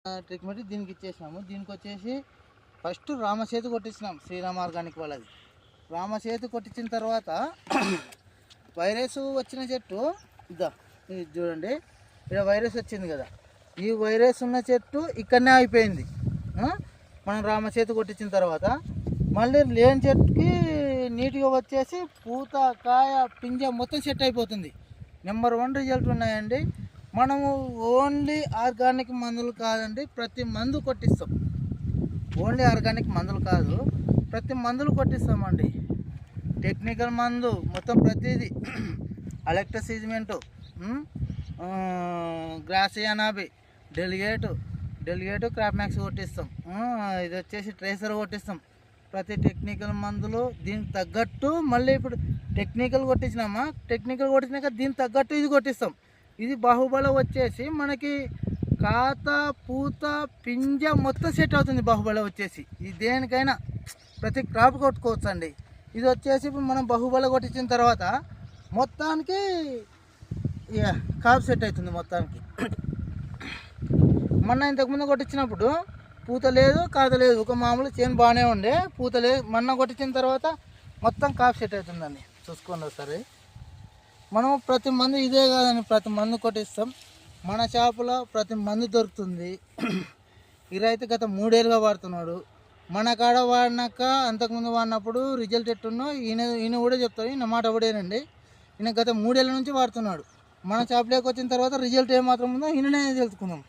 Treatment దీనికి ఇచ్చేసినాము. దీనికి వచ్చేసి ఫస్ట్ రామసేతు కొట్టించినాం, శ్రీరామ్ ఆర్గానిక్ వాళ్ళది. రామసేతు కొట్టించిన తర్వాత వైరస్ వచ్చిన చెట్టు ఇద్దా ఇది చూడండి, ఇక్కడ వైరస్ వచ్చింది కదా, ఈ వైరస్ ఉన్న చెట్టు ఇక్కడనే అయిపోయింది. మనం రామసేతు కొట్టించిన తర్వాత మళ్ళీ లేని చెట్టుకి నీట్గా వచ్చేసి పూత కాయ పింజ మొత్తం సెట్ అయిపోతుంది. నెంబర్ 1 రిజల్ట్ ఉన్నాయండి. మనము ఓన్లీ ఆర్గానిక్ మందులు కాదండి, ప్రతి మందు కొట్టిస్తాం. ఓన్లీ ఆర్గానిక్ మందులు కాదు, ప్రతి మందులు కొట్టిస్తామండి. టెక్నికల్ మందు మొత్తం ప్రతిదీ, అలెక్ట్రసిజ్మెంటు, గ్రాసియానాబి, డెలిగేటు క్రాప్ మ్యాక్స్ కొట్టిస్తాం. ఇది వచ్చేసి ట్రేసర్ కొట్టిస్తాం. ప్రతి టెక్నికల్ మందులు దీనికి తగ్గట్టు మళ్ళీ ఇప్పుడు టెక్నికల్ కొట్టించినామా, టెక్నికల్ కొట్టినాక దీనికి తగ్గట్టు ఇది కొట్టిస్తాం. ఇది బాహుబల వచ్చేసి మనకి కాత పూత పింజ మొత్తం సెట్ అవుతుంది. బాహుబల వచ్చేసి ఇది దేనికైనా ప్రతి క్రాప్ కొట్టుకోవచ్చు అండి. ఇది వచ్చేసి ఇప్పుడు మనం బాహుబల కొట్టించిన తర్వాత మొత్తానికి క్రాప్ సెట్ అవుతుంది మొత్తానికి. మొన్న ఇంతకుముందు కొట్టించినప్పుడు పూత లేదు కాత లేదు, ఒక మామూలు చేను బాగానే ఉండే, పూత లేదు. మొన్న కొట్టించిన తర్వాత మొత్తం క్రాప్ సెట్ అవుతుందండి. చూసుకోండి ఒకసారి. మనం ప్రతి మందు ఇదే కాదండి, ప్రతి మందు కొట్టిస్తాం. మన షాపులో ప్రతి మందు దొరుకుతుంది. ఈ రైతు గత 3 ఏళ్ళుగా వాడుతున్నాడు. మన కాడ వాడినాక అంతకుముందు వాడినప్పుడు రిజల్ట్ ఎట్టున్నో ఈయన కూడా చెప్తాడు. ఈయన మాట ఒకటేనండి. ఈయన గత 3 ఏళ్ళ నుంచి వాడుతున్నాడు. మన షాప్లోకి వచ్చిన తర్వాత రిజల్ట్ ఏమాత్రం ఉందో ఈయననే తెలుసుకుందాం.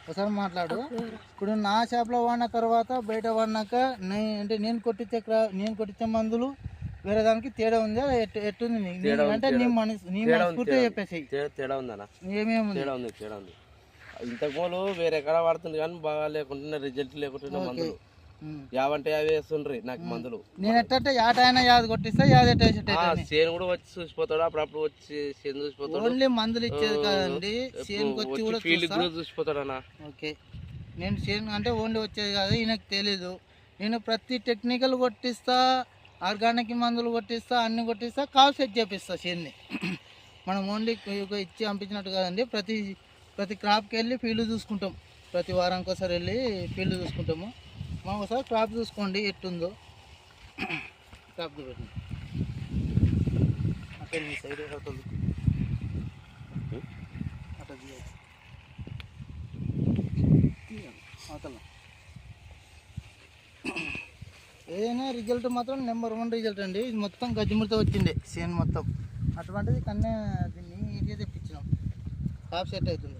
ఒకసారి మాట్లాడు. ఇప్పుడు నా షాప్లో వాడిన తర్వాత బయట వాడినాక నేను కొట్టించే మందులు వేరే దానికి తేడా ఉందా ఎట్టుంది అంటే నీ మనస్ఫూర్తిగా చెప్పేసి తేడా ఉందన్నా? ఏమేమి తేడా ఉంది. ఇంతకు ముందు వేరే ఎక్కడ వాడుతుంది కానీ బాగా లేకుంటున్నా, రిజల్ట్ లేకుంటున్నా మందులు యావంటే అవి వేస్తుండ్రి నాకు మందులు. నేను ఎట్టంటే యాటైనా యాది కొట్టిస్తా యాది చేను కూడా వచ్చి చూసిపోతాడు, అప్పుడప్పుడు వచ్చి చేను చూసిపోతాడు. ఓన్లీ మందులు ఇచ్చేది కాదండి, చేనుకి వచ్చి కూడా ఫీల్డ్ కూడా చూసిపోతాడు అన్న. ఓకే, నేను చేను అంటే ఓన్లీ వచ్చేది కాదు, ఈయనకు తెలీదు. నేను ప్రతి టెక్నికల్ కొట్టిస్తా, ఆర్గానిక్ మందులు కొట్టిస్తా, అన్ని కొట్టిస్తా, కాల్ సెట్ చేపిస్తా చేన్ని. మనం ఓన్లీ ఇచ్చి పంపించినట్టు కాదండి, ప్రతి క్రాప్కి వెళ్ళి ఫీల్డ్ చూసుకుంటాం. ప్రతి వారానికి ఒకసారి వెళ్ళి ఫీల్డ్ చూసుకుంటాము. మనం ఒకసారి క్రాప్ చూసుకోండి ఎట్టుందో. క్రాప్ చూడండి అక్కడ మీ సైడ్ అట్లా ఏదైనా రిజల్ట్ మాత్రం నెంబర్ 1 రిజల్ట్ అండి. ఇది మొత్తం గజ్జిముడితో వచ్చిండే చేను మొత్తం. అటువంటిది కన్నా దీన్ని నీట్గా తెప్పించినాం. క్రాప్ సెట్ అవుతుంది.